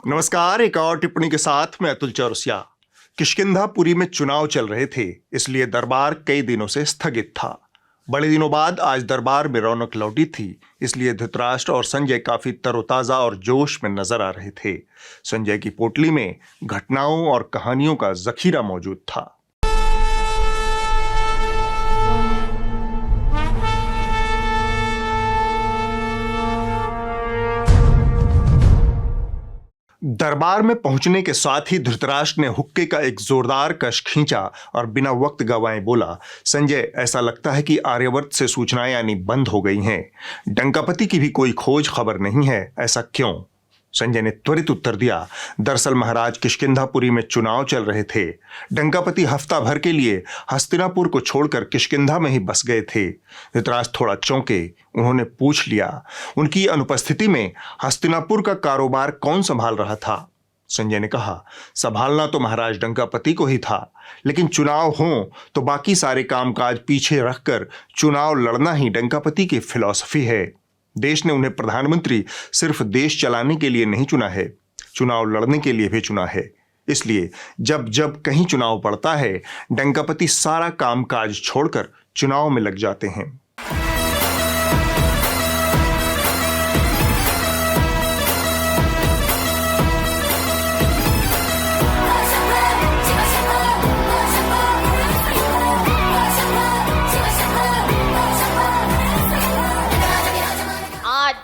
नमस्कार। एक और टिप्पणी के साथ मैं अतुल चौरसिया। किष्किंधापुरी में चुनाव चल रहे थे, इसलिए दरबार कई दिनों से स्थगित था। बड़े दिनों बाद आज दरबार में रौनक लौटी थी, इसलिए धृतराष्ट्र और संजय काफी तरोताजा और जोश में नजर आ रहे थे। संजय की पोटली में घटनाओं और कहानियों का जखीरा मौजूद था। दरबार में पहुंचने के साथ ही धृतराष्ट्र ने हुक्के का एक जोरदार कश खींचा और बिना वक्त गंवाए बोला, संजय, ऐसा लगता है कि आर्यावर्त से सूचनाएं आनी बंद हो गई हैं। डंकापति की भी कोई खोज खबर नहीं है, ऐसा क्यों? संजय ने त्वरित उत्तर दिया, दरअसल महाराज किष्किंधापुरी में चुनाव चल रहे थे। डंकापति हफ्ता भर के लिए हस्तिनापुर को छोड़कर किष्किंधा में ही बस गए थे। धृतराष्ट्र थोड़ा चौंके। उन्होंने पूछ लिया, उनकी अनुपस्थिति में हस्तिनापुर का कारोबार कौन संभाल रहा था? संजय ने कहा, संभालना तो महाराज डंकापति को ही था, लेकिन चुनाव हो तो बाकी सारे कामकाज पीछे रखकर चुनाव लड़ना ही डंकापति की फिलॉसफी है। देश ने उन्हें प्रधानमंत्री सिर्फ देश चलाने के लिए नहीं चुना है, चुनाव लड़ने के लिए भी चुना है। इसलिए जब जब कहीं चुनाव पड़ता है, डंकापति सारा कामकाज छोड़कर चुनाव में लग जाते हैं।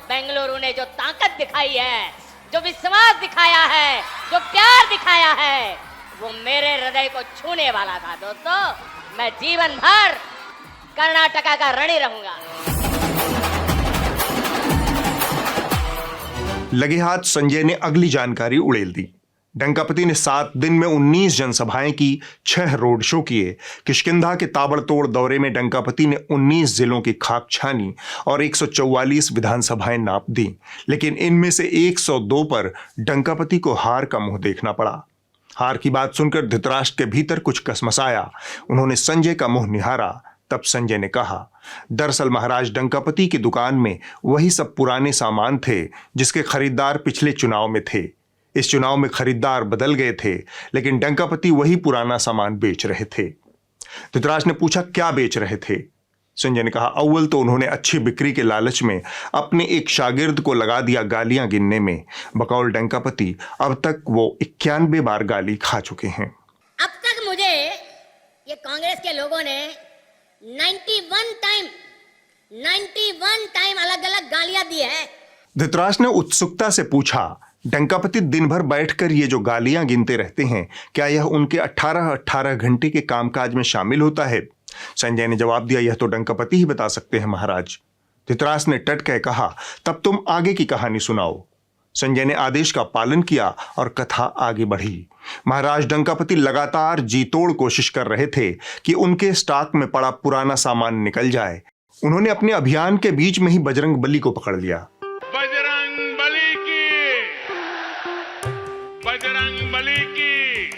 बेंगलुरु ने जो ताकत दिखाई है, जो विश्वास दिखाया है, जो प्यार दिखाया है, वो मेरे हृदय को छूने वाला था। दोस्तों, मैं जीवन भर कर्नाटका का ऋणी रहूंगा। लगे हाथ संजय ने अगली जानकारी उड़ेल दी। डंकापति ने 7 दिन में 19 जनसभाएं की, 6 रोड शो किए। किष्किंधा के ताबड़तोड़ दौरे में डंकापति ने 19 जिलों की खाक छानी और 144 विधानसभाएं नाप दी, लेकिन इनमें से 102 पर डंकापति को हार का मुंह देखना पड़ा। हार की बात सुनकर धृतराष्ट्र के भीतर कुछ कसमसाया। उन्होंने संजय का मुंह निहारा। तब संजय ने कहा, दरअसल महाराज डंकापति की दुकान में वही सब पुराने सामान थे जिसके खरीदार पिछले चुनाव में थे। इस चुनाव में खरीदार बदल गए थे, लेकिन डंकापति वही पुराना सामान बेच रहे थे। धृतराष्ट्र ने पूछा, क्या बेच रहे थे? संजय ने कहा, अव्वल तो उन्होंने अच्छी बिक्री के लालच में अपने एक शागिर्द को लगा दिया गालियां गिनने में। बकौल डंकापति अब तक वो 91 बार गाली खा चुके हैं। अब तक मुझे ये कांग्रेस के लोगों ने 91 टाइम अलग अलग गालियां दी है। धृतराष्ट्र ने उत्सुकता से पूछा, डंकापति दिन भर बैठकर ये जो गालियां गिनते रहते हैं, क्या यह उनके 18 घंटे के कामकाज में शामिल होता है? संजय ने जवाब दिया, यह तो डंकापति ही बता सकते हैं महाराज। धृतराष्ट्र ने टट कर कहा, तब तुम आगे की कहानी सुनाओ। संजय ने आदेश का पालन किया और कथा आगे बढ़ी। महाराज डंकापति लगातार जी तोड़ कोशिश कर रहे थे कि उनके स्टॉक में पड़ा पुराना सामान निकल जाए। उन्होंने अपने अभियान के बीच में ही बजरंग बली को पकड़ लिया। बजरंग बली की, बजरंग बली की,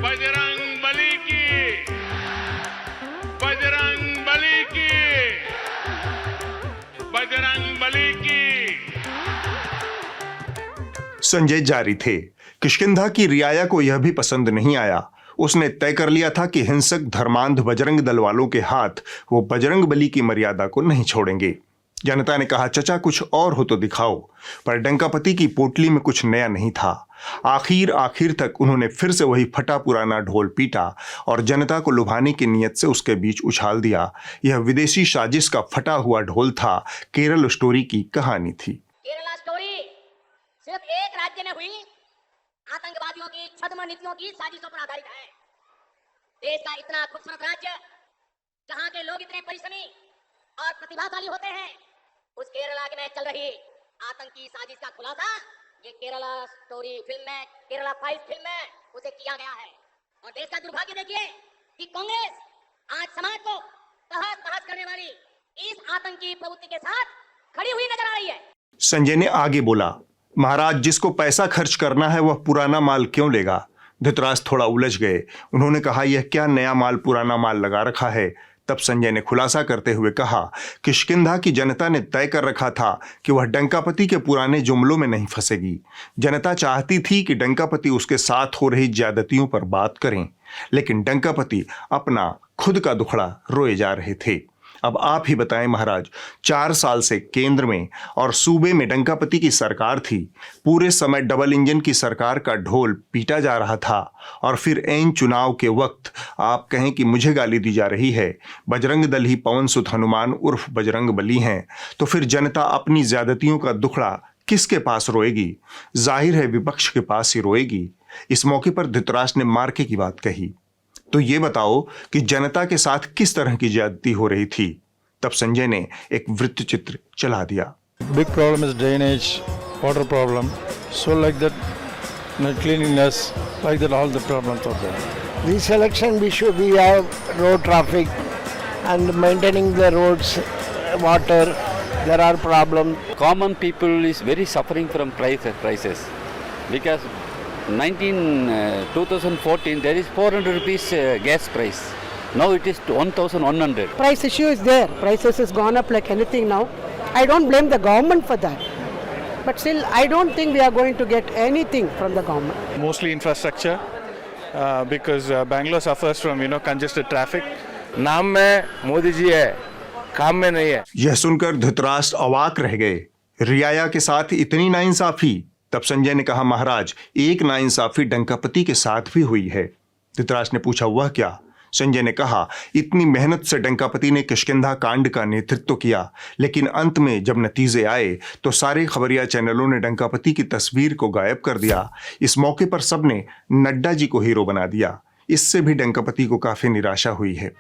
बजरंग बली की, बजरंग बली की, बजरंग बली की। संजय जारी थे। किष्किंधा की रियाया को यह भी पसंद नहीं आया। उसने तय कर लिया था कि हिंसक धर्मांध बजरंग दल वालों के हाथ वो बजरंग बली की मर्यादा को नहीं छोड़ेंगे। जनता ने कहा, चचा कुछ और हो तो दिखाओ, पर डंकापति की पोटली में कुछ नया नहीं था। आखिर तक उन्होंने फिर से वही फटा पुराना ढोल पीटा और जनता को लुभाने की नीयत से उसके बीच उछाल दिया। यह विदेशी साजिश का फटा हुआ ढोल था। केरल स्टोरी की कहानी थी। केरला स्टोरी सिर्फ एक राज्य में हुई आतंकवादियों की छद्म नीतियों की साजिशों पर आधारित है। देश का इतना खूबसूरत राज्य, जहां के लोग इतने परिश्रमी और प्रतिभाशाली होते हैं, उस केरला में चल रही आतंकी साजिश का खुलासा ये केरला स्टोरी फिल्म में, केरला फाइल्स फिल्म में उसे किया गया है। और देश का दुर्भाग्य देखिए कि कांग्रेस आज समाज को तहस नहस करने वाली इस आतंकी प्रवृत्ति के साथ खड़ी हुई नजर आ रही है। संजय ने आगे बोला, महाराज जिसको पैसा खर्च करना है वह पुराना माल क्यों लेगा? धृतराष्ट्र थोड़ा उलझ गए। उन्होंने कहा, यह क्या नया माल पुराना माल लगा रखा है? तब संजय ने खुलासा करते हुए कहा, किष्किंधा की जनता ने तय कर रखा था कि वह डंकापति के पुराने जुमलों में नहीं फंसेगी। जनता चाहती थी कि डंकापति उसके साथ हो रही ज्यादतियों पर बात करें, लेकिन डंकापति अपना खुद का दुखड़ा रोए जा रहे थे। अब आप ही बताएं महाराज, 4 साल से केंद्र में और सूबे में डंकापति की सरकार थी। पूरे समय डबल इंजन की सरकार का ढोल पीटा जा रहा था और फिर ऐन चुनाव के वक्त आप कहें कि मुझे गाली दी जा रही है, बजरंग दल ही पवन सुत हनुमान उर्फ बजरंग बली हैं, तो फिर जनता अपनी ज्यादतियों का दुखड़ा किसके पास रोएगी? जाहिर है विपक्ष के पास ही रोएगी। इस मौके पर धृतराष्ट्र ने मार्के की बात कही, तो ये बताओ कि जनता के साथ किस तरह की ज्यादती हो रही थी। तब संजय ने एक वृत्त चित्र चला दिया। Big problem is drainage, water problem. So like that, cleanliness, like that, all the problems are there. This election we have road traffic and maintaining the roads, water. There are problems. Common people is very suffering from prices because 2014 there is 400 rupees gas price. Now it is 1100. Price issue is there. Prices has gone up like anything now. I don't blame the government for that. But still, I don't think we are going to get anything from the government. Mostly infrastructure, because Bangalore suffers from congested traffic. नाम में मोदी जी है, काम में नहीं है। यह सुनकर धृतराष्ट्र अवाक रह गए। रियाया के साथ इतनी नाइंसाफी। तब संजय ने कहा, महाराज एक नाइंसाफी डंकापति के साथ भी हुई है। धृतराष्ट्र ने पूछा, वह क्या? संजय ने कहा, इतनी मेहनत से डंकापति ने किष्किंधा कांड का नेतृत्व किया, लेकिन अंत में जब नतीजे आए तो सारे खबरिया चैनलों ने डंकापति की तस्वीर को गायब कर दिया। इस मौके पर सबने नड्डा जी को हीरो बना दिया। इससे भी डंकापति को काफी निराशा हुई है।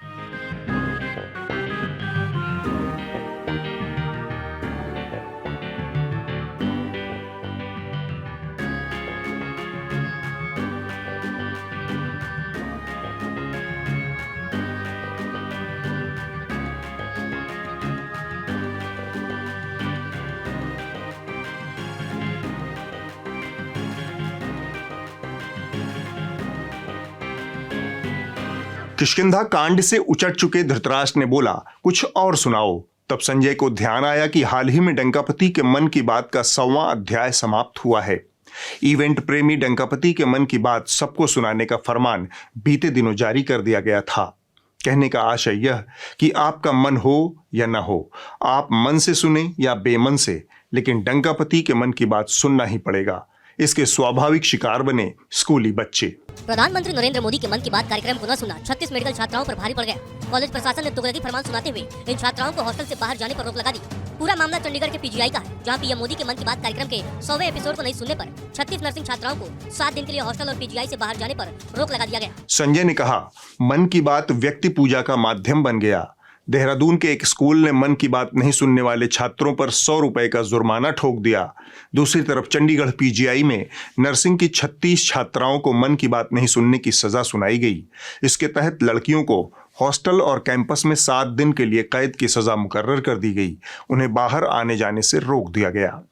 किष्किंधा कांड से उचट चुके धृतराष्ट्र ने बोला, कुछ और सुनाओ। तब संजय को ध्यान आया कि हाल ही में डंकापति के मन की बात का 100वां अध्याय समाप्त हुआ है। इवेंट प्रेमी डंकापति के मन की बात सबको सुनाने का फरमान बीते दिनों जारी कर दिया गया था। कहने का आशय यह कि आपका मन हो या न हो, आप मन से सुने या बेमन से, लेकिन डंकापति के मन की बात सुनना ही पड़ेगा। इसके स्वाभाविक शिकार बने स्कूली बच्चे। प्रधानमंत्री नरेंद्र मोदी के मन की बात कार्यक्रम को न सुना 36 मेडिकल छात्राओं पर भारी पड़ गया। कॉलेज प्रशासन ने तुगलकी फरमान सुनाते हुए इन छात्राओं को हॉस्टल से बाहर जाने पर रोक लगा दी। पूरा मामला चंडीगढ़ के पीजीआई का है, जहां पीएम मोदी के मन की बात कार्यक्रम के 100वें एपिसोड को नहीं सुनने पर 36 नर्सिंग छात्राओं को 7 दिन के लिए हॉस्टल और पीजीआई से बाहर जाने पर रोक लगा दिया गया। संजय ने कहा, मन की बात व्यक्ति पूजा का माध्यम बन गया। देहरादून के एक स्कूल ने मन की बात नहीं सुनने वाले छात्रों पर 100 रुपए का जुर्माना ठोक दिया। दूसरी तरफ चंडीगढ़ पीजीआई में नर्सिंग की 36 छात्राओं को मन की बात नहीं सुनने की सजा सुनाई गई। इसके तहत लड़कियों को हॉस्टल और कैंपस में 7 दिन के लिए कैद की सजा मुकर्रर कर दी गई। उन्हें बाहर आने जाने से रोक दिया गया।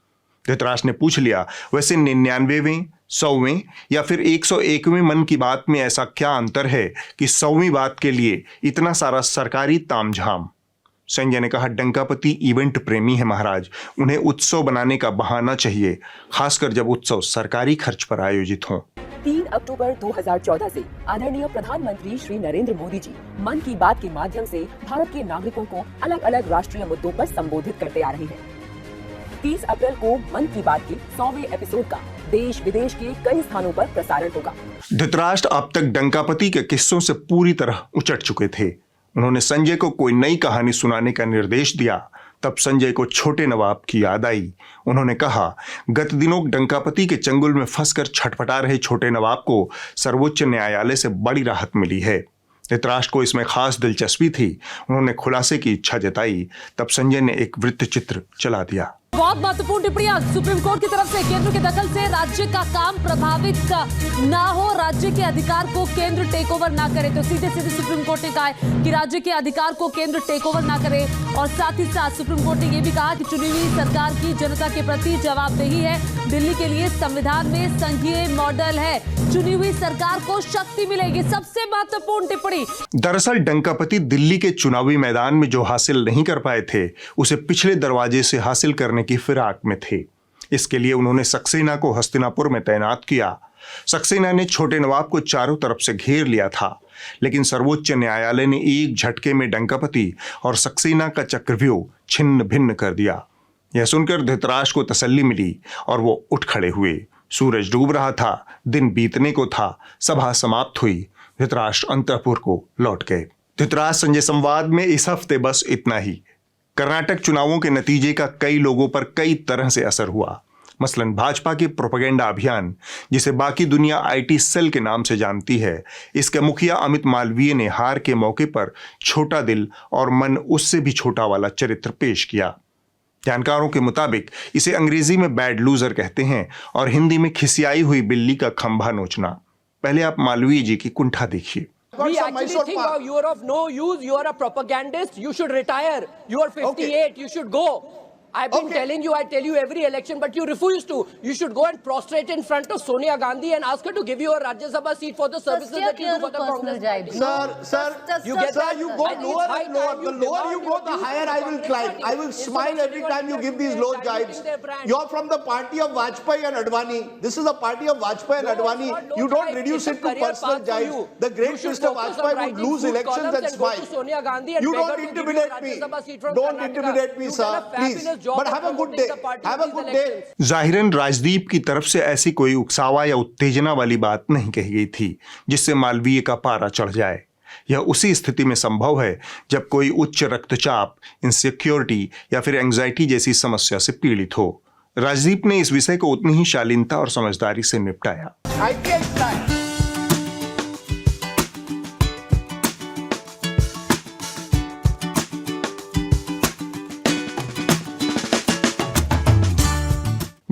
धृतराष्ट्र ने पूछ लिया, वैसे 99वें, 100वें या फिर 101वें मन की बात में ऐसा क्या अंतर है कि 100वीं बात के लिए इतना सारा सरकारी तामझाम? संजय ने कहा, डंकापति इवेंट प्रेमी है महाराज, उन्हें उत्सव बनाने का बहाना चाहिए, खासकर जब उत्सव सरकारी खर्च पर आयोजित हों। 3 अक्टूबर 2014 से आदरणीय प्रधानमंत्री श्री नरेंद्र मोदी जी मन की बात के माध्यम से भारत के नागरिकों को अलग अलग राष्ट्रीय मुद्दों पर संबोधित करते आ रहे हैं। 30 अप्रैल को मन की बात के 100वें एपिसोड का देश विदेश के कई स्थानों पर प्रसारण होगा। धृतराष्ट्र अब तक डंकापति के किस्सों से पूरी तरह उचट चुके थे। उन्होंने संजय को कोई नई कहानी सुनाने का निर्देश दिया। तब संजय को छोटे नवाब की याद आई। उन्होंने कहा, गत दिनों डंकापति के चंगुल में फंसकर छटपटा रहे छोटे नवाब को सर्वोच्च न्यायालय से बड़ी राहत मिली है। धृतराष्ट्र को इसमें खास दिलचस्पी थी। उन्होंने खुलासे की इच्छा जताई। तब संजय ने एक वृत्त चित्र चला दिया। बहुत महत्वपूर्ण टिप्पणियां सुप्रीम कोर्ट की तरफ से। केंद्र के दखल से राज्य का काम प्रभावित ना हो, राज्य के अधिकार को केंद्र टेक ओवर ना करे। तो सीधे सीधे सुप्रीम कोर्ट ने कहा है कि राज्य के अधिकार को केंद्र टेक ओवर ना करे। और साथ ही साथ सुप्रीम कोर्ट ने यह भी कहा कि चुनी हुई सरकार की जनता के प्रति जवाबदेही है। दिल्ली के लिए संविधान में संघीय मॉडल है, चुनी हुई सरकार को शक्ति मिलेगी। सबसे महत्वपूर्ण टिप्पणी। दरअसल डंकापति दिल्ली के चुनावी मैदान में जो हासिल नहीं कर पाए थे, उसे पिछले दरवाजे से हासिल करने की फिराक में थे। इसके लिए उन्होंने सक्सेना को हस्तिनापुर में तैनात किया। सक्सेना ने छोटे नवाब को चारों तरफ से घेर लिया था, लेकिन सर्वोच्च न्यायालय ने एक झटके में डंकापति और सक्सेना का चक्रव्यूह छिन्न भिन्न कर दिया। यह सुनकर धृतराष्ट्र को तसल्ली मिली और वो उठ खड़े हुए। सूरज डूब रहा था, दिन बीतने को था, सभा समाप्त हुई। धृतराष्ट्र अंतःपुर को लौट गए। धृतराष्ट्र संजय संवाद में इस हफ्ते बस इतना ही। कर्नाटक चुनावों के नतीजे का कई लोगों पर कई तरह से असर हुआ। मसलन भाजपा के प्रोपेगेंडा अभियान, जिसे बाकी दुनिया आईटी सेल के नाम से जानती है, इसके मुखिया अमित मालवीय ने हार के मौके पर छोटा दिल और मन उससे भी छोटा वाला चरित्र पेश किया। जानकारों के मुताबिक इसे अंग्रेजी में बैड लूजर कहते हैं और हिंदी में खिसियाई हुई बिल्ली का खंभा नोचना। पहले आप मालवीय जी की कुंठा देखिए। We actually think you are of no use. You are a propagandist. You should retire. You are 58. You should go. I've been telling you, I tell you every election, but you refuse to. You should go and prostrate in front of Sonia Gandhi and ask her to give you a Rajya Sabha seat for the services that you do for the Congress. You get that? You go lower and lower. The lower you go, the higher I will climb. I will smile every time you give these low jibes. You're from the party of Vajpayee and Advani. This is the party of Vajpayee and Advani. You don't reduce it to personal jibes. The great Mr. Vajpayee would lose elections and smile. You don't intimidate me. Don't intimidate me, sir. Please. But have a good day. Have a good day. जाहिरन Rajdeep की तरफ से ऐसी कोई उकसावा या उत्तेजना वाली बात नहीं कही गई थी जिससे मालवीय का पारा चढ़ जाए। यह उसी स्थिति में संभव है जब कोई उच्च रक्तचाप, इनसिक्योरिटी या फिर एंजाइटी जैसी समस्या से पीड़ित हो। राजदीप ने इस विषय को उतनी ही शालीनता और समझदारी से निपटाया।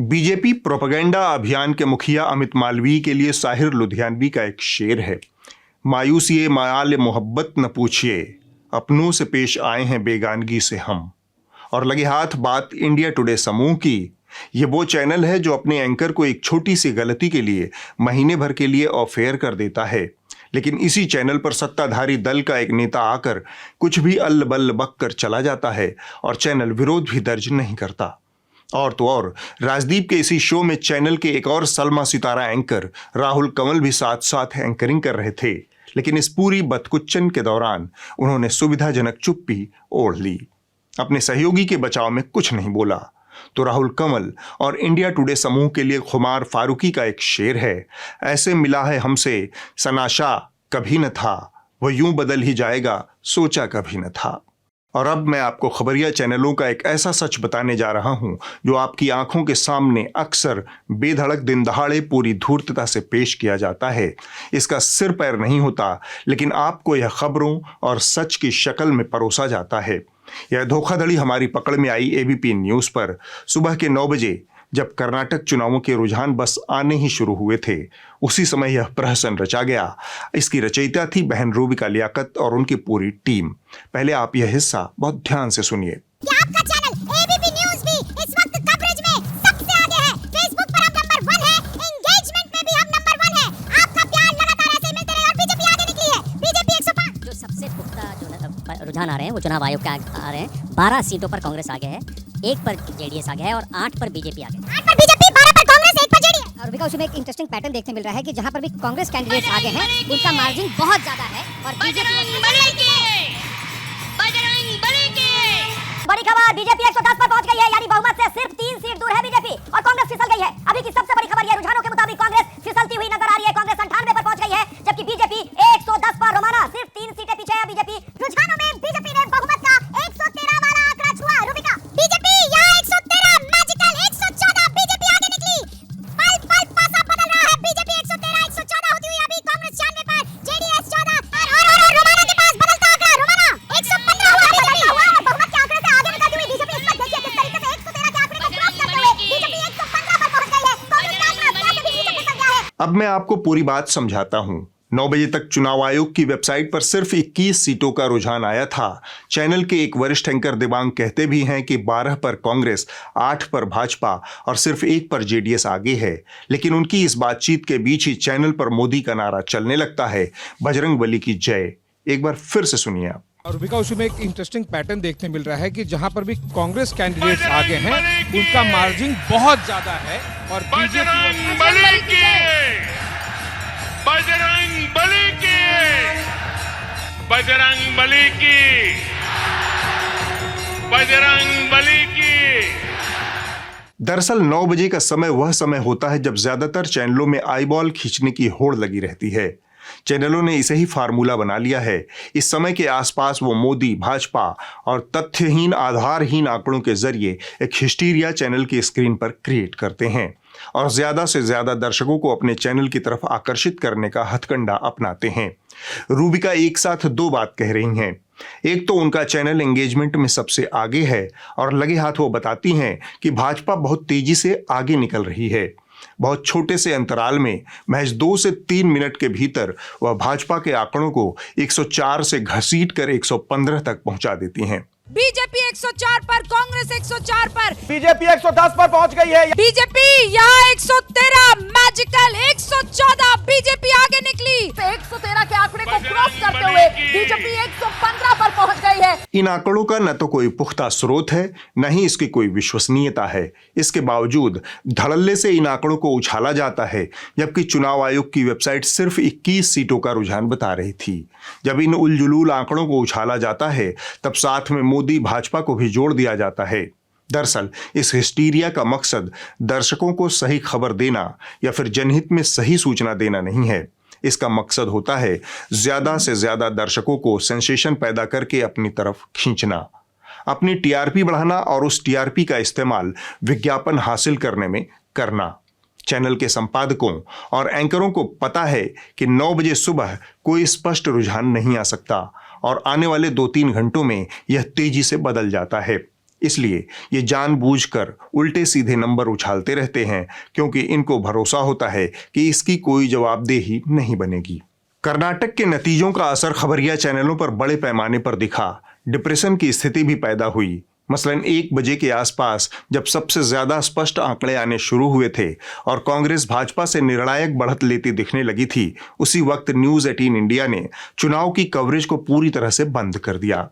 बीजेपी प्रोपेगेंडा अभियान के मुखिया अमित मालवीय के लिए साहिर लुधियानवी का एक शेर है। मायूसी मायाल मोहब्बत न पूछिए, अपनों से पेश आए हैं बेगानगी से हम। और लगे हाथ बात इंडिया टुडे समूह की। ये वो चैनल है जो अपने एंकर को एक छोटी सी गलती के लिए महीने भर के लिए ऑफ एयर कर देता है, लेकिन इसी चैनल पर सत्ताधारी दल का एक नेता आकर कुछ भी अल्ल बल्ल बक कर चला जाता है और चैनल विरोध भी दर्ज नहीं करता। और तो और राजदीप के इसी शो में चैनल के एक और सलमा सितारा एंकर राहुल कंवल भी साथ साथ एंकरिंग कर रहे थे, लेकिन इस पूरी बदकुच्चन के दौरान उन्होंने सुविधाजनक चुप्पी ओढ़ ली। अपने सहयोगी के बचाव में कुछ नहीं बोला। तो राहुल कंवल और इंडिया टुडे समूह के लिए खुमार फारूकी का एक शेर है, ऐसे मिला है हमसे सनाशा कभी न था, वह यूं बदल ही जाएगा सोचा कभी न था। और अब मैं आपको खबरिया चैनलों का एक ऐसा सच बताने जा रहा हूं जो आपकी आंखों के सामने अक्सर बेधड़क दिन दहाड़े पूरी धूर्तता से पेश किया जाता है। इसका सिर पैर नहीं होता, लेकिन आपको यह खबरों और सच की शक्ल में परोसा जाता है। यह धोखाधड़ी हमारी पकड़ में आई एबीपी न्यूज़ पर सुबह के 9 बजे, जब कर्नाटक चुनावों के रुझान बस आने ही शुरू हुए थे। उसी समय यह प्रहसन रचा गया। इसकी रचयिता थी बहन रूबिका लियाकत और उनकी पूरी टीम। पहले आप यह हिस्सा बहुत ध्यान से सुनिए। आपका चैनल एबीपी न्यूज़ भी इस वक्त कवरेज में सबसे आगे है। फेसबुक पर आप नंबर 1 है, एंगेजमेंट में भी हम नंबर 1 है। आपका प्यार लगातार ऐसे मिलते रहे और बीजेपी आगे निकली है। बीजेपी 105। जो सबसे पुख्ता जो रुझान आ रहे हैं वो चुनाव आयोग के आ रहे हैं। 12 सीटों पर कांग्रेस आगे है, 1 पर जेडीएस आगे है और 8 पर बीजेपी आगे है। 8 पर बीजेपी, 12 पर कांग्रेस, 1 पर जेडीएस। और उसमें एक इंटरेस्टिंग पैटर्न देखने मिल रहा है कि जहां पर भी कांग्रेस कैंडिडेट्स आगे हैं उनका मार्जिन बहुत ज्यादा है और बड़ी खबर, बीजेपी 110 पर पहुंच गई है, यानी बहुमत से सिर्फ 3 सीट दूर है बीजेपी और कांग्रेस फिसल गई है। अभी की सबसे बड़ी खबर, ये रुझानों के मुताबिक कांग्रेस फिसलती हुई नजर आ रही है। कांग्रेस 98 पर पहुंच गई है, जबकि बीजेपी 110 पर। रोमाना सिर्फ 3 सीटें पीछे है बीजेपी। रुझानों में बीजेपी ने बहुमत का 113 वाला आंकड़ा छुआ। रूबिका, बीजेपी यहां 113, मैजिकल 114, बीजेपी आगे निकली। पल पल पासा बदल रहा है। बीजेपी 113, 114 होती हुई अभी कांग्रेस 96 पर, जेडीएस 14 और रोमाना के पास बदलता आंकड़ा। रोमाना 115 हुआ, बदलता हुआ बहुमत के आंकड़े से आगे निकलती हुई बीजेपी। इस वक्त देखिए किस तरीके से 113 के आंकड़े को क्रॉस करते हुए बीजेपी 115 पर पहुंच गई है। कांग्रेस का आंकड़ा वहां से भी पीछे फिसल गया है। अब मैं आपको पूरी बात समझाता हूं। 9 बजे तक चुनाव आयोग की वेबसाइट पर सिर्फ 21 सीटों का रुझान आया था। चैनल के एक वरिष्ठ एंकर दिबांग कहते भी हैं कि 12 पर कांग्रेस, 8 पर भाजपा और सिर्फ 1 पर जेडीएस आगे है। लेकिन उनकी इस बातचीत के बीच ही चैनल पर मोदी का नारा चलने लगता है, बजरंगबली की जय। एक बार फिर से सुनिए आप। और रूबिका, उसमें एक इंटरेस्टिंग पैटर्न देखने मिल रहा है कि जहां पर भी कांग्रेस कैंडिडेट्स आगे हैं उनका मार्जिन बहुत ज्यादा है और बजरंगबली की बजरंगबली की बजरंगबली की बजरंगबली की। दरअसल 9 बजे का समय वह समय होता है जब ज्यादातर चैनलों में आईबॉल खींचने की होड़ लगी रहती है। चैनलों ने इसे ही फार्मूला बना लिया है। इस समय के आसपास वो मोदी, भाजपा और तथ्यहीन, आधारहीन आंकड़ों के जरिए एक हिस्टीरिया चैनल की स्क्रीन पर क्रिएट करते हैं और ज्यादा से ज्यादा दर्शकों को अपने चैनल की तरफ आकर्षित करने का हथकंडा अपनाते हैं। रूबिका एक साथ 2 बात कह रही हैं। एक तो उनका चैनल एंगेजमेंट में सबसे आगे है और लगे हाथ वो बताती हैं कि भाजपा बहुत तेजी से आगे निकल रही है। बहुत छोटे से अंतराल में महज 2 से 3 मिनट के भीतर वह भाजपा के आंकड़ों को 104 से घसीटकर 115 तक पहुंचा देती हैं। बीजेपी 104 पर, कांग्रेस 104 पर, बीजेपी 110 पर पहुंच गई है। बीजेपी यहाँ 113, मैजिकल 114, बीजेपी आगे निकली। 113 के आंकड़े को क्रॉस करते हुए बीजेपी 115 पर पहुंच गई है। इन आंकड़ों का न तो कोई पुख्ता स्रोत है, न ही इसकी कोई विश्वसनीयता है। इसके बावजूद धड़ल्ले से इन आंकड़ों को उछाला जाता है, जबकि चुनाव आयोग की वेबसाइट सिर्फ 21 सीटों का रुझान बता रही थी। जब इन उलझुलूल आंकड़ों को उछाला जाता है, तब साथ में मोदी, भाजपा को भी जोड़ दिया जाता है। दरअसल इस हिस्टीरिया का मकसद दर्शकों को सही खबर देना या फिर जनहित में सही सूचना देना नहीं है। इसका मकसद होता है ज्यादा से ज्यादा दर्शकों को सेंसेशन पैदा करके अपनी तरफ खींचना, अपनी टीआरपी बढ़ाना और उस टीआरपी का इस्तेमाल विज्ञापन हासिल करने में करना। चैनल के संपादकों और एंकरों को पता है कि 9 बजे सुबह कोई स्पष्ट रुझान नहीं आ सकता और आने वाले 2-3 घंटों में यह तेजी से बदल जाता है। इसलिए ये जानबूझकर उल्टे सीधे नंबर उछालते रहते हैं, क्योंकि इनको भरोसा होता है कि इसकी कोई जवाबदेही नहीं बनेगी। कर्नाटक के नतीजों का असर खबरिया चैनलों पर बड़े पैमाने पर दिखा। डिप्रेशन की स्थिति भी पैदा हुई। मसलन 1 बजे के आसपास जब सबसे ज्यादा स्पष्ट आंकड़े आने शुरू हुए थे और कांग्रेस भाजपा से निर्णायक बढ़त लेती दिखने लगी थी, उसी वक्त न्यूज 18 इंडिया ने चुनाव की कवरेज को पूरी तरह से बंद कर दिया।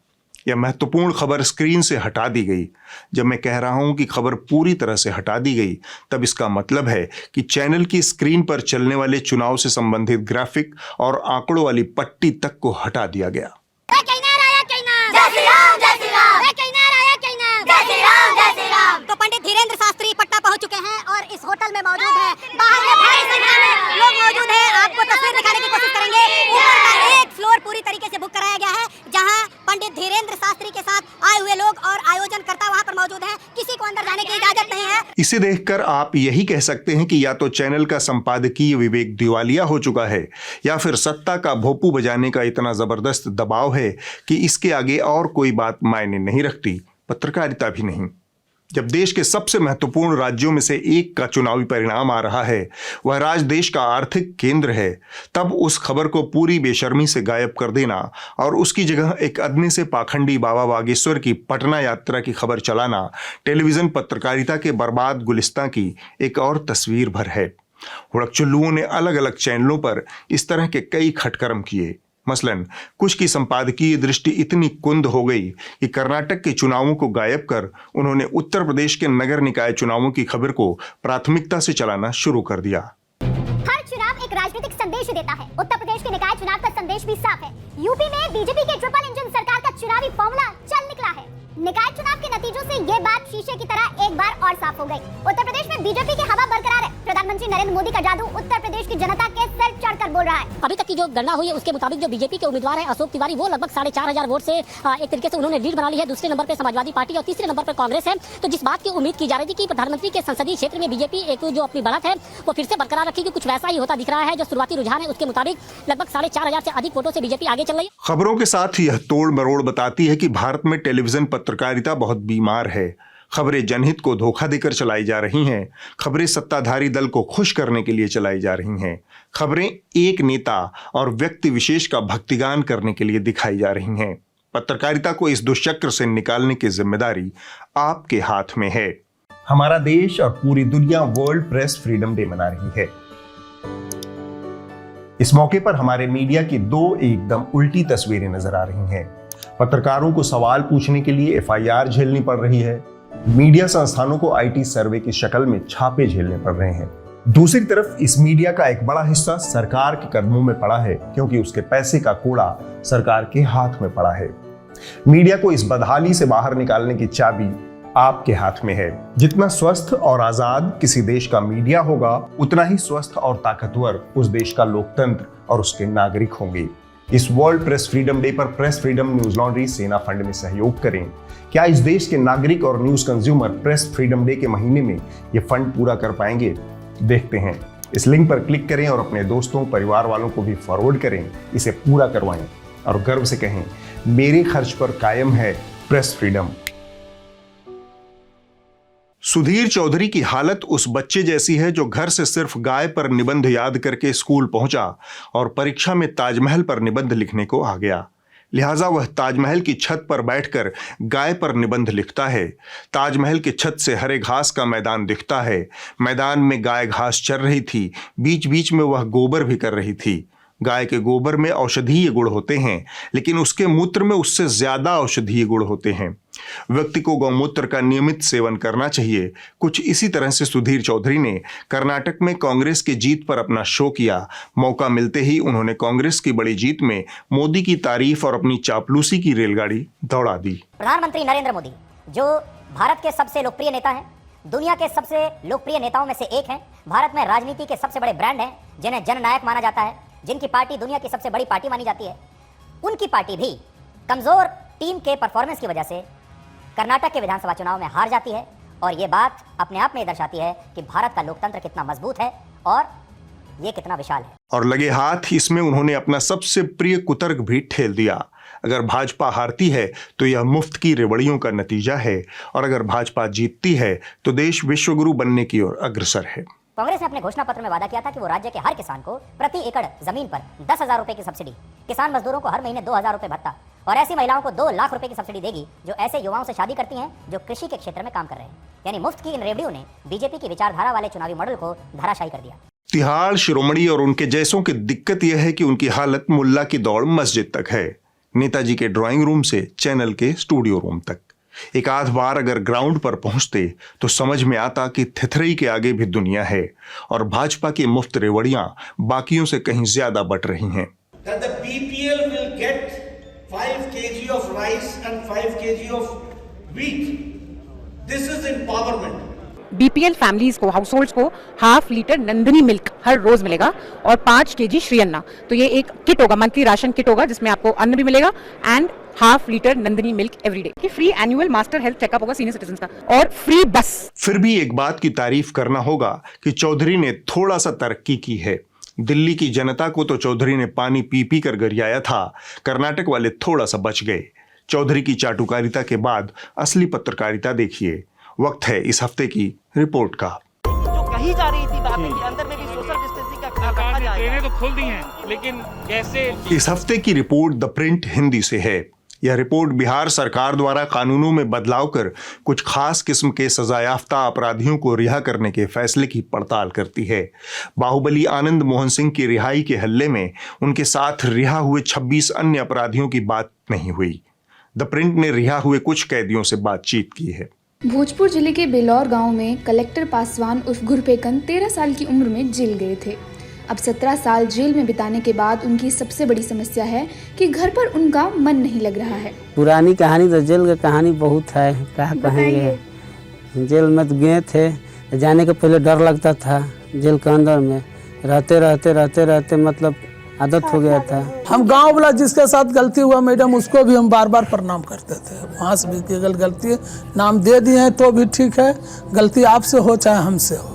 यह महत्वपूर्ण खबर स्क्रीन से हटा दी गई। जब मैं कह रहा हूं कि खबर पूरी तरह से हटा दी गई, तब इसका मतलब है कि चैनल की स्क्रीन पर चलने वाले चुनाव से संबंधित ग्राफिक और आंकड़ों वाली पट्टी तक को हटा दिया गया। तो पंडित धीरेन्द्र शास्त्री पटना पहुंच चुके हैं और इस होटल में मौजूद हैं। बाहर में भारी संख्या में लोग मौजूद हैं। आपको तस्वीर दिखाने की कोशिश करेंगे। ऊपर का एक फ्लोर पूरी तरीके से बुक कराया गया है, जहां पंडित धीरेन्द्र शास्त्री के साथ आए हुए लोग और आयोजनकर्ता वहां पर मौजूद हैं। किसी को अंदर जाने की इजाजत नहीं है। इसे देखकर आप यही कह सकते हैं कि या तो चैनल का संपादकीय विवेक दिवालिया हो चुका है, या फिर सत्ता का भोपू बजाने का इतना जबरदस्त दबाव है कि इसके आगे और कोई बात मायने नहीं रखती, पत्रकारिता भी नहीं। जब देश के सबसे महत्वपूर्ण राज्यों में से एक का चुनावी परिणाम आ रहा है, वह राज्य देश का आर्थिक केंद्र है, तब उस खबर को पूरी बेशर्मी से गायब कर देना और उसकी जगह एक अदने से पाखंडी बाबा बागेश्वर की पटना यात्रा की खबर चलाना टेलीविजन पत्रकारिता के बर्बाद गुलिस्तां की एक और तस्वीर भर है। हुड़कचुल्लुओं ने अलग अलग चैनलों पर इस तरह के कई खटकर्म किए। मसलन कुछ की संपादकीय दृष्टि इतनी कुंद हो गई कि कर्नाटक के चुनावों को गायब कर उन्होंने उत्तर प्रदेश के नगर निकाय चुनावों की खबर को प्राथमिकता से चलाना शुरू कर दिया। हर चुनाव एक राजनीतिक संदेश देता है। उत्तर प्रदेश के निकाय चुनाव का संदेश भी साफ है। यूपी में बीजेपी के ट्रिपल इंजन सरकार का चुनावी फॉर्मूला चल निकला है। निकाय चुनाव के नतीजों से ये बात शीशे की तरह एक बार और साफ हो गई। उत्तर प्रदेश में बीजेपी की हवा बरकरार है। प्रधानमंत्री नरेंद्र मोदी का जादू उत्तर प्रदेश की जनता के सर चढ़कर बोल रहा है। अभी तक की जो गणना हुई है उसके मुताबिक जो बीजेपी के उम्मीदवार है अशोक तिवारी, वो लगभग 4,500 वोट से एक तरीके से उन्होंने लीड बना ली है। दूसरे नंबर पर समाजवादी पार्टी और तीसरे नंबर पर कांग्रेस है। तो जिस बात की उम्मीद की जा रही थी कि प्रधानमंत्री के संसदीय क्षेत्र में बीजेपी एक जो अपनी बढ़त है वो फिर से बरकरार रखेगी, कुछ वैसा ही होता दिख रहा है। जो शुरुआती रुझान है उसके मुताबिक लगभग 4,500 से अधिक वोटों से बीजेपी आगे चल रही है। खबरों के साथ यह तोड़ मरोड़ बताती है कि भारत में टेलीविजन पत्रकारिता बहुत बीमार है। खबरें जनहित को धोखा देकर चलाई जा रही हैं। खबरें सत्ताधारी दल को खुश करने के लिए चलाई जा रही हैं। खबरें एक नेता और व्यक्ति विशेष का भक्तिगान करने के लिए दिखाई जा रही हैं। पत्रकारिता को इस दुष्चक्र से निकालने की जिम्मेदारी आपके हाथ में है। हमारा देश और पूरी दुनिया वर्ल्ड प्रेस फ्रीडम डे मना रही है। इस मौके पर हमारे मीडिया की दो एकदम उल्टी तस्वीरें नजर आ रही हैं। पत्रकारों को सवाल पूछने के लिए एफआईआर झेलनी पड़ रही है। मीडिया संस्थानों को आईटी सर्वे की शक्ल में छापे झेलने पड़ रहे हैं। दूसरी तरफ इस मीडिया का एक बड़ा हिस्सा सरकार के कदमों में पड़ा है, क्योंकि उसके पैसे का कूड़ा सरकार के हाथ में पड़ा है। मीडिया को इस बदहाली से बाहर निकालने की चाबी आपके हाथ में है। जितना स्वस्थ और आजाद किसी देश का मीडिया होगा, उतना ही स्वस्थ और ताकतवर उस देश का लोकतंत्र और उसके नागरिक होंगे। इस वर्ल्ड प्रेस फ्रीडम डे पर प्रेस फ्रीडम न्यूज लॉन्ड्री सेना फंड में सहयोग करें। क्या इस देश के नागरिक और news consumer press freedom day के महीने में ये फंड पूरा कर पाएंगे? देखते हैं। इस लिंक पर क्लिक करें और अपने दोस्तों परिवार वालों को भी फॉरवर्ड करें। इसे पूरा करवाएं और गर्व से कहें, मेरे खर्च पर कायम है प्रेस फ्रीडम। सुधीर चौधरी की हालत उस बच्चे जैसी है जो घर से सिर्फ गाय पर निबंध याद करके स्कूल पहुंचा और परीक्षा में ताजमहल पर निबंध लिखने को आ गया। लिहाजा वह ताजमहल की छत पर बैठकर गाय पर निबंध लिखता है। ताजमहल की छत से हरे घास का मैदान दिखता है। मैदान में गाय घास चर रही थी। बीच बीच में वह गोबर भी कर रही थी। गाय के गोबर में औषधीय गुण होते हैं, लेकिन उसके मूत्र में उससे ज्यादा औषधीय गुण होते हैं। व्यक्ति को गौमूत्र का नियमित सेवन करना चाहिए। कुछ इसी तरह से सुधीर चौधरी ने कर्नाटक में कांग्रेस की जीत पर अपना शो किया। मौका मिलते ही उन्होंने कांग्रेस की बड़ी जीत में मोदी की तारीफ और अपनी चापलूसी की रेलगाड़ी दौड़ा दी। प्रधानमंत्री नरेंद्र मोदी जो भारत के सबसे लोकप्रिय नेता हैं, दुनिया के सबसे लोकप्रिय नेताओं में से एक हैं, भारत में राजनीति के सबसे बड़े ब्रांड हैं, जिन्हें जननायक माना जाता है, जिनकी पार्टी दुनिया की सबसे बड़ी पार्टी मानी जाती है, उनकी पार्टी भी कमजोर टीम के परफॉर्मेंस की वजह से कर्नाटक के विधानसभा चुनाव में हार जाती है। और ये बात अपने आप में दर्शाती है कि भारत का लोकतंत्र कितना मजबूत है और ये कितना विशाल है। और लगे हाथ इसमें उन्होंने अपना सबसे प्रिय कुतर्क भी ठेल दिया। अगर भाजपा हारती है तो यह मुफ्त की रेवड़ियों का नतीजा है, और अगर भाजपा जीतती है तो देश विश्वगुरु बनने की ओर अग्रसर है। कांग्रेस ने अपने घोषणा पत्र में वादा किया था कि वो राज्य के हर किसान को प्रति एकड़ जमीन पर 10,000 रुपए की सब्सिडी, किसान मजदूरों को हर महीने 2,000 रुपए भत्ता और ऐसी महिलाओं को 2 लाख रुपए की सब्सिडी देगी जो ऐसे युवाओं से शादी करती हैं जो कृषि के क्षेत्र में काम कर रहे हैं। यानी मुफ्त की इन रेवड़ियों ने बीजेपी की विचारधारा वाले चुनावी मॉडल को धराशायी कर दिया। तिहाड़ शिरोमणि और उनके जैसों की दिक्कत यह है कि उनकी हालत मुल्ला की दौड़ मस्जिद तक है। नेताजी के ड्राइंग रूम से चैनल के स्टूडियो रूम तक। एक आध बार अगर ग्राउंड पर पहुंचते तो समझ में आता कि थिथरई के आगे भी दुनिया है और भाजपा की मुफ्त रेवड़ियां बाकियों से कहीं ज्यादा बट रही हैं। That the BPL will get 5 kg of rice and 5 kg of wheat. This is empowerment. BPL families को, हाउस होल्ड्स को ½ लीटर नंदिनी मिल्क हर रोज मिलेगा और 5 केजी श्री अन्ना। तो ये एक किट होगा, मंथली राशन किट होगा जिसमें आपको अन्न भी मिलेगा and ½ litre Nandini milk everyday की free annual master health checkup होगा सीनियर सिटीजन का और फ्री बस। फिर भी एक बात की तारीफ करना होगा कि चौधरी ने थोड़ा सा तरक्की की है। दिल्ली की जनता को तो चौधरी ने पानी पी पी कर गरियाया था, कर्नाटक वाले थोड़ा सा बच गए। चौधरी की चाटुकारिता के बाद असली पत्रकारिता देखिए। वक्त है इस हफ्ते की रिपोर्ट का। जो कही जा रही थी बातें कि अंदर में भी सोशल डिस्टेंसिंग का ख्याल रखा जाएगा। ट्रेनें तो खुल दी हैं, लेकिन कैसे? इस हफ्ते की रिपोर्ट द प्रिंट हिंदी से है। यह रिपोर्ट बिहार सरकार द्वारा कानूनों में बदलाव कर कुछ खास किस्म के सजायाफ्ता अपराधियों को रिहा करने के फैसले की पड़ताल करती है। बाहुबली आनंद मोहन सिंह की रिहाई के हल्ले में उनके साथ रिहा हुए 26 अन्य अपराधियों की बात नहीं हुई। द प्रिंट ने रिहा हुए कुछ कैदियों से बातचीत की है। भोजपुर जिले के बेलौर गांव में कलेक्टर पासवान उर्फ गुरपेकन 13 साल की उम्र में जेल गए थे। अब 17 साल जेल में बिताने के बाद उनकी सबसे बड़ी समस्या है कि घर पर उनका मन नहीं लग रहा है। पुरानी कहानी तो जेल की कहानी बहुत है, क्या कहेंगे। जेल में तो गए थे, जाने के पहले डर लगता था। जेल के अंदर में रहते मतलब आदत हो गया था। हम गांव वाला जिसके साथ गलती हुआ मैडम, उसको भी हम बार बार प्रणाम करते थे। वहाँ से भी अगर गलती नाम दे दिए हैं तो भी ठीक है, गलती आपसे हो चाहे हमसे हो,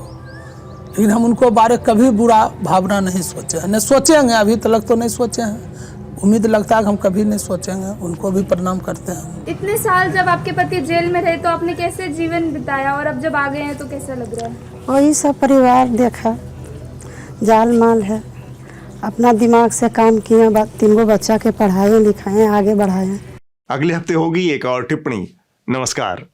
लेकिन हम उनको बारे कभी बुरा भावना नहीं सोचे हैं, नहीं सोचेंगे, अभी तक तो नहीं सोचे हैं। उम्मीद लगता है कि हम कभी नहीं सोचेंगे, उनको भी प्रणाम करते हैं। इतने साल जब आपके पति जेल में रहे तो आपने कैसे जीवन बिताया और अब जब आ गए हैं तो कैसा लग रहा है? वही सब परिवार देखा, जाल माल है, अपना दिमाग से काम किए, 3 बच्चा के पढ़ाए लिखाए आगे बढ़ाए। अगले हफ्ते होगी एक और टिप्पणी। नमस्कार।